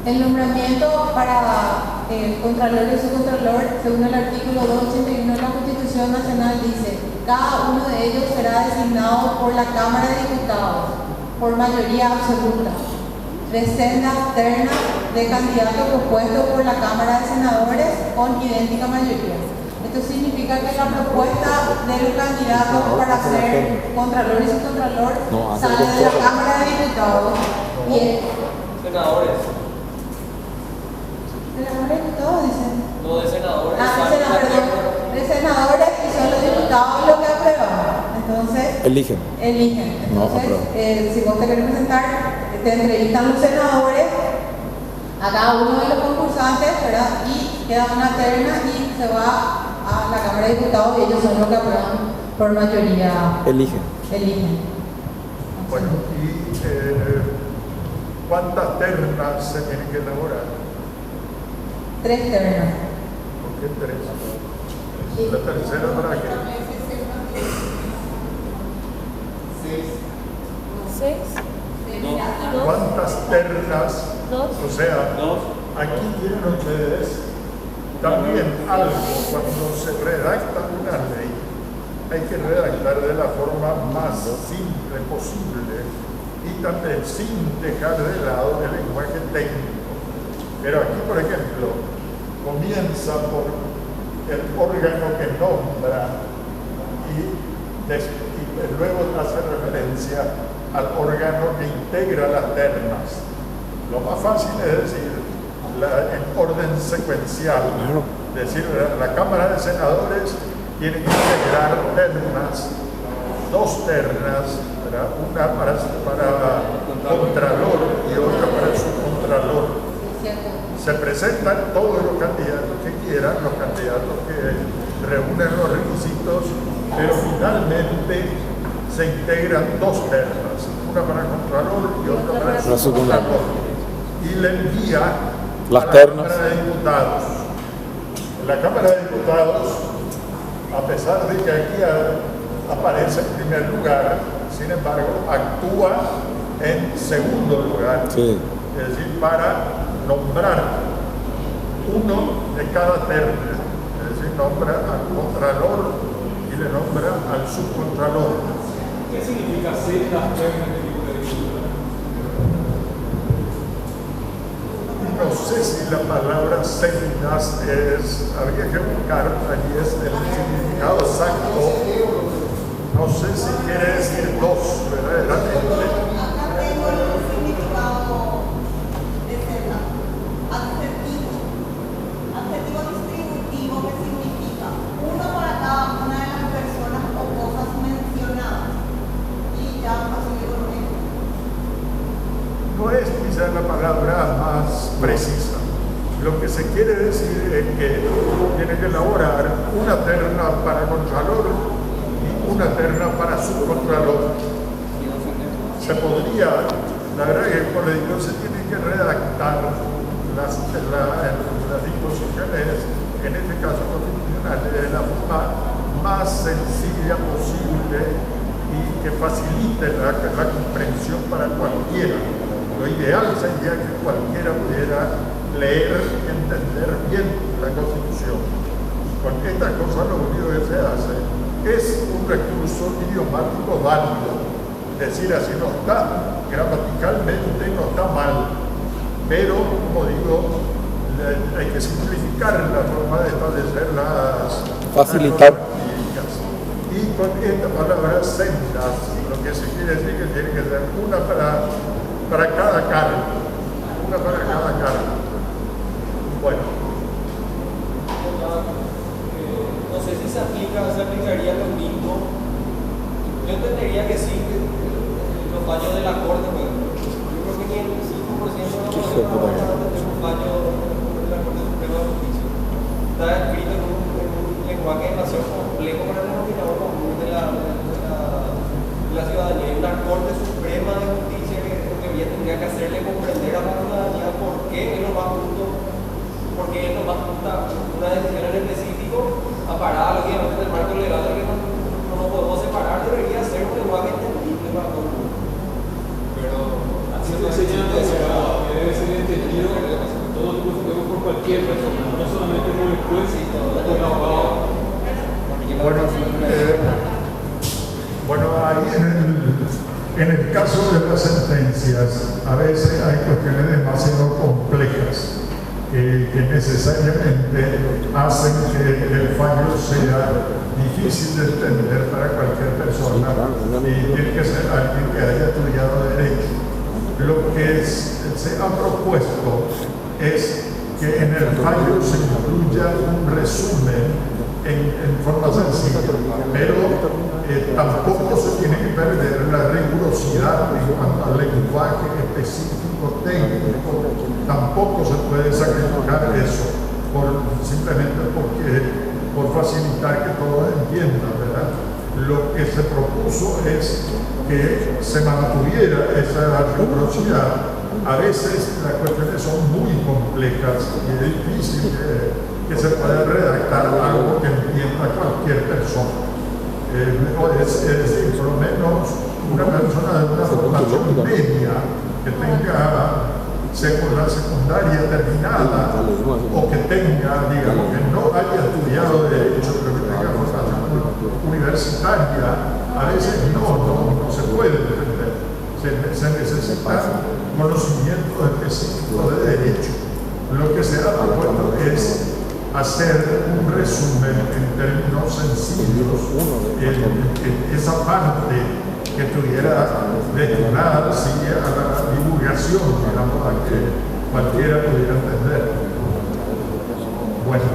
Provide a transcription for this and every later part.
El nombramiento para Contralor y Subcontralor, según el artículo 281 de la Constitución Nacional, dice: cada uno de ellos será designado por la Cámara de Diputados por mayoría absoluta. 3 sendas ternas de candidatos propuestos por la Cámara de Senadores con idéntica mayoría. Esto significa que la propuesta de los candidatos para ser Contralor y Subcontralor sale de la Cámara de Diputados y senadores. ¿De la Cámara de Diputados dicen? No, de senadores. De senadores, y son los diputados los que aprueban. Entonces, eligen. Entonces, si vos te querés presentar, te entrevistan los senadores a cada uno de los concursantes, ¿verdad? Y queda una terna y se va a la Cámara de Diputados y ellos son los que aprueban por mayoría. Eligen. Bueno, ¿y cuántas ternas se tienen que elaborar? 3 ternas. ¿Por qué 3? ¿La tercera para qué? 6. ¿Cuántas ternas? 2. O sea, aquí tienen ustedes también algo. Cuando se redacta una ley, hay que redactar de la forma más simple posible y también sin dejar de lado el lenguaje técnico. Pero aquí, por ejemplo, comienza por el órgano que nombra y luego hace referencia al órgano que integra las ternas. Lo más fácil es decir, en orden secuencial, decir, la Cámara de Senadores tiene que integrar ternas, 2 ternas, una para Contralor y otra para Subcontralor. Se presentan todos los candidatos que quieran, los candidatos que reúnen los requisitos, pero finalmente se integran 2 ternas, una para Contralor y otra para Subcontralor, y le envía las a la ternas. Cámara de Diputados. La Cámara de Diputados, a pesar de que aquí aparece en primer lugar, sin embargo, actúa en segundo lugar, es decir, para nombrar uno de cada terna, es decir, nombra al Contralor y le nombra al Subcontralor. ¿Qué significa ser las ternas de titularidad? No sé si la palabra sendas habría que buscar, allí es el significado exacto. No sé si quiere decir 2, verdaderamente. Acá tengo el significado de celda. Adjetivo distributivo, que significa uno para cada una de las personas o cosas mencionadas. Y ya así lo tengo. No es quizá la palabra más precisa. Lo que se quiere decir es que tiene que elaborar una terna para Contralor y una terna para Subcontralor. Se podría, la verdad es que por el dicho se tiene que redactar las disposiciones, en este caso constitucionales, de la forma más sencilla posible y que facilite la comprensión para cualquiera. Lo ideal sería que cualquiera pudiera leer y entender bien la Constitución. Con esta cosa lo único que se hace es un recurso idiomático válido. Es decir, así no está, gramaticalmente no está mal, pero, como digo, hay que simplificar la forma de establecer las Facilitar. características. Y con esta palabra sendas, lo que se quiere decir que tiene que ser una para cada cargo. Una para cada cargo. Bueno. No sé si se aplicaría lo mismo. Yo entendería que sí, los fallos de la Corte, pues, yo creo que ni el 5% de los un fallo de la Corte Suprema de Justicia. Está escrito en un lenguaje demasiado complejo para el denominador común de la ciudadanía. Hay una Corte Suprema de Justicia que bien tendría que hacerle comprender a la ciudadanía por qué es lo más justo, porque es lo más justa una decisión en específico, amparada lógicamente en el marco legal que no podemos separar, debería ser un lenguaje entendible para todo el mundo. Pero se te enseña que debe ser entendido todo tipo de juego por cualquier persona, no solamente por el juez y por el abogado. Bueno, ahí en el caso de las sentencias, a veces hay cuestiones demasiado complejas que necesariamente hacen que el fallo sea difícil de entender para cualquier persona y tiene que ser alguien que haya estudiado derecho. Lo que se ha propuesto es que en el fallo se incluya un resumen en forma sencilla, pero tampoco se tiene que perder la rigurosidad en cuanto al lenguaje específico técnico. Tampoco se puede sacrificar eso simplemente por facilitar que todos entiendan, ¿verdad? Lo que se propuso es que se mantuviera esa rigurosidad. A veces las cuestiones son muy complejas y es difícil que se pueda redactar algo que entienda cualquier persona. Es decir, por lo menos una persona de una formación media que tenga la secundaria terminada o que tenga, digamos, que no haya estudiado derecho, pero que tenga formación universitaria, a veces no se puede entender. Se necesita conocimiento específico de derecho. Lo que se ha propuesto es hacer un resumen en términos sencillos en esa parte que estuviera destinada a la divulgación, digamos, a que cualquiera pudiera entender. Bueno,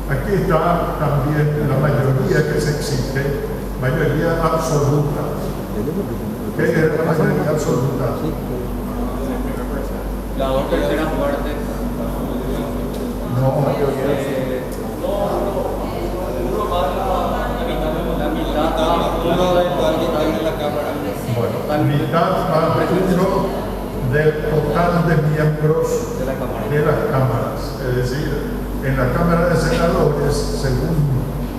aquí está también la mayoría que se exige, mayoría absoluta. ¿Qué es la mayoría absoluta? La dos terceras partes. No, uno más la mitad, uno del total que está en la Cámara. bueno, mitad más uno del total de miembros de las cámaras. Es decir, en la Cámara de Senadores, según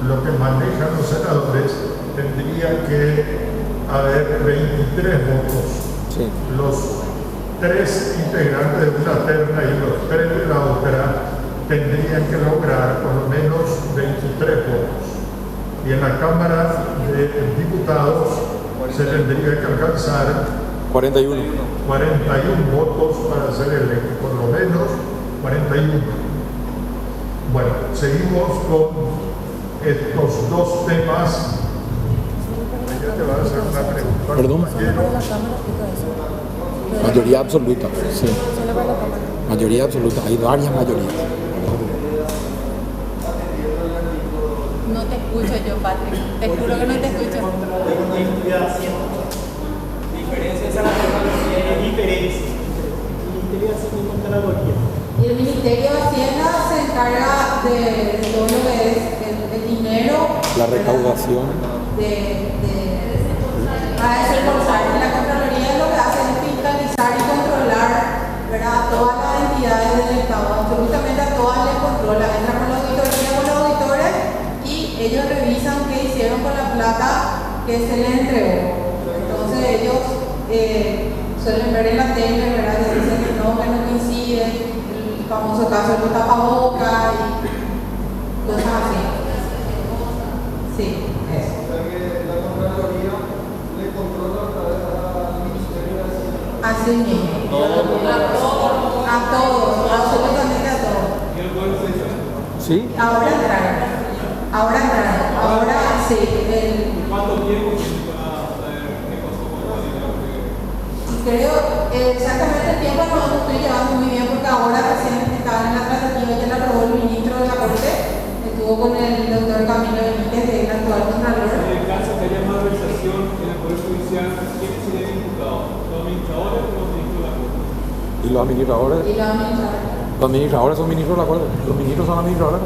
lo que manejan los senadores, tendría que haber 23 votos. Sí. Los 3 integrantes de una terna y los 3 de la otra tendrían que lograr por lo menos 23 votos. Y en la Cámara de Diputados se tendría que alcanzar 41. 41 votos para ser electo, por lo menos 41. Bueno, seguimos con estos dos temas. Ella te va a hacer una pregunta. Perdón. compañero. Mayoría absoluta, sí. Mayoría absoluta, hay varias mayorías. No te escucho yo, Patrick. Te juro que no te escucho. Diferencias a la Contraloría y diferencias. Y el Ministerio de Hacienda se encarga de todo lo que es el dinero, La recaudación. para desembolsar. Y la Contraloría lo que hace es fiscalizar y controlar, ¿verdad?, a todas las entidades del Estado. Absolutamente a todas les controla. Entra con la auditoría, con los auditores, y ellos revisan qué hicieron con la plata que se les entregó. Entonces ellos suelen ver en la tele, ¿verdad?, que dicen que no coincide, el famoso caso del tapaboca y cosas así. Sí, eso. O sea que la Contraloría le controla a través del Ministerio de Hacienda. Así mismo. A todos, absolutamente a todos. ¿Y el juez de sesión? Sí. Ahora entraron. Ahora sí. ¿Cuánto tiempo tiene para saber qué pasó con el dinero? Creo exactamente el tiempo no lo estoy llevando muy bien porque ahora recién estaba en la tratativa, ya la aprobó el ministro de la Corte, estuvo con el doctor Camilo Benítez, el actual contralor. En el caso que haya malversación en el Poder Judicial, ¿quiénes serían imputados? ¿Los administradores o los ministros de la Corte? ¿Y los administradores? Y la administradora. Los administradores son ministros de la Corte. Los ministros son administradores.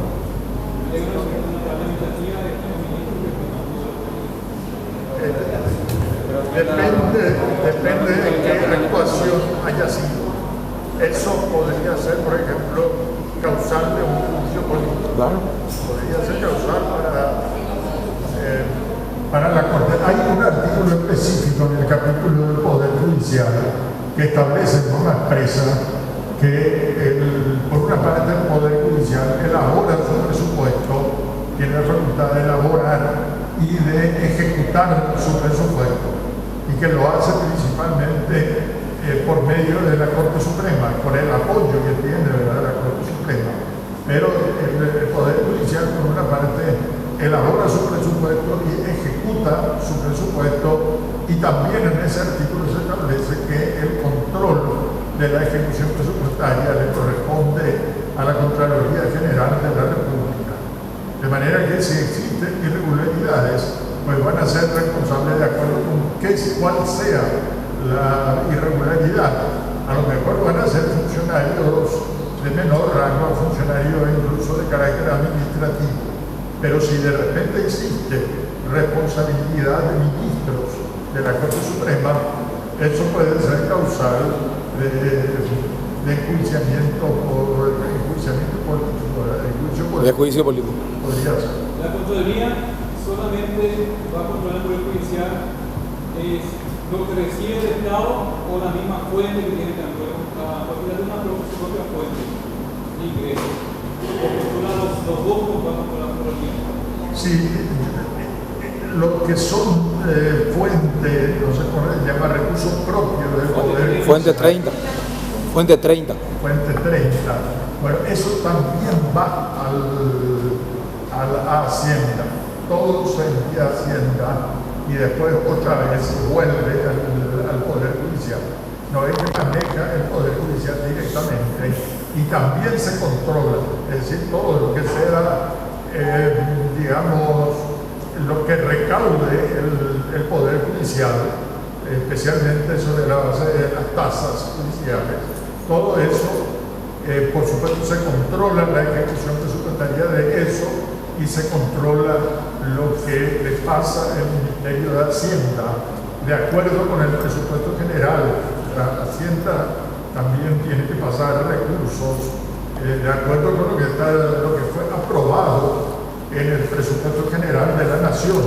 Hay una administrativa de los ministros que Depende de qué actuación haya sido. Eso podría ser, por ejemplo, causal de un juicio político. Claro. Podría ser causal para la Corte. Hay un artículo específico específico en el capítulo del Poder Judicial que establece de forma expresa que, por una parte, el Poder Judicial elabora su presupuesto, tiene la facultad de elaborar y de ejecutar su presupuesto, y que lo hace principalmente por medio de la Corte Suprema, por el apoyo que tiene, ¿verdad?, la Corte Suprema. Pero el Poder Judicial, por una parte, elabora su presupuesto y ejecuta su presupuesto, y también en ese artículo se establece que el control de la ejecución presupuestaria le corresponde a la Contraloría General de la República. De manera que si existen irregularidades, pues van a ser responsables de acuerdo con cuál sea la irregularidad. A lo mejor van a ser funcionarios de menor rango, funcionarios incluso de carácter administrativo. Pero si de repente existe responsabilidad de ministros de la Corte Suprema, eso puede ser causal de enjuiciamiento por enjuiciamiento político, De juicio político. Podría ser. La Contraloría solamente va a controlar el Poder Judicial lo que recibe el Estado o la misma fuente que tiene el Poder Judicial, una propia fuente de ingresos. O controla los dos grupos va a controlar la Contraloría. Sí, lo que son fuentes, no sé cómo se llama, recursos propios del Poder Fuente Judicial. 30. Fuente 30. Fuente 30. Bueno, eso también va a Hacienda. Todo se envía a Hacienda y después otra vez vuelve al Poder Judicial. No es que maneja el Poder Judicial directamente, y también se controla, es decir, todo lo que sea, digamos, lo que recaude el Poder Judicial, especialmente sobre la base de las tasas judiciales. Todo eso, por supuesto, se controla la ejecución presupuestaria de eso, y se controla lo que le pasa al Ministerio de Hacienda, de acuerdo con el presupuesto general. La Hacienda también tiene que pasar recursos de acuerdo con lo que fue aprobado en el presupuesto general de la Nación.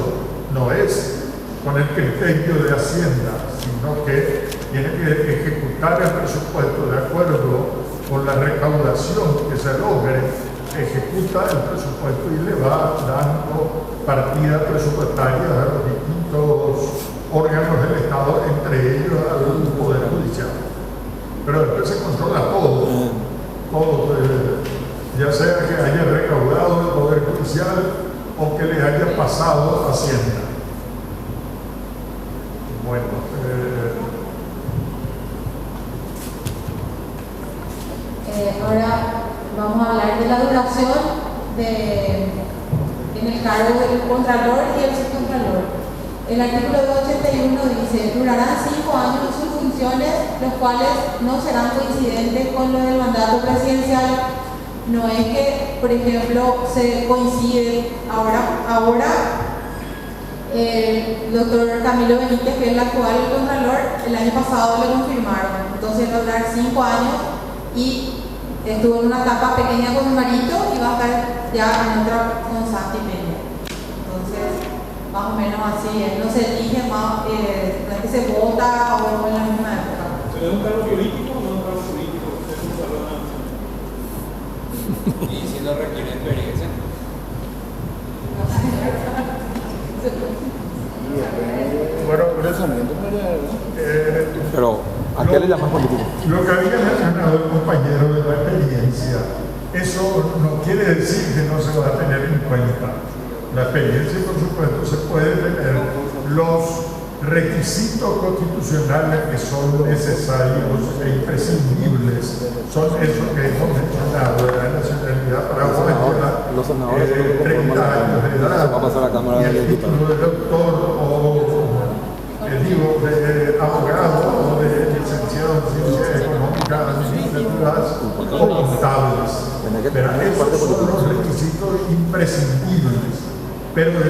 No es con el criterio de Hacienda, sino que tiene que ejecutar el presupuesto de acuerdo con la recaudación que se logre. Ejecuta el presupuesto y le va dando partidas presupuestarias a los distintos órganos del Estado, entre ellos al Poder Judicial. Pero después se controla todo, ya sea que haya recaudado el Poder Judicial o que le haya pasado a Hacienda. Bueno, ahora vamos a hablar de la duración en el cargo del Contralor y el Subcontralor. El artículo 281 dice: durarán 5 años sus funciones, los cuales no serán coincidentes con lo del mandato presidencial. No es que, por ejemplo, se coincide ahora el doctor Camilo Benítez, que es el actual Contralor, el año pasado le confirmaron. Entonces va a durar 5 años y estuvo en una etapa pequeña con Marito y va a estar ya en otra con Santi Peña. Entonces, más o menos así es. No se elige más, no es que se vota o en la misma época. ¿Se le da un cargo político o no un cargo político? Y si no requiere experiencia. bueno, Pero, ¿a qué le llaman político? Lo que había mencionado el compañero de la experiencia, eso no quiere decir que no se va a tener en cuenta. La experiencia, por supuesto, se puede tener. Los requisitos constitucionales que son necesarios e imprescindibles son esos que hemos mencionado: la nacionalidad paraguaya, 30 años de edad, y el título de doctor o de abogado o de licenciado en ciencias económicas, administrativas o contables. Pero esos son los requisitos imprescindibles. Pero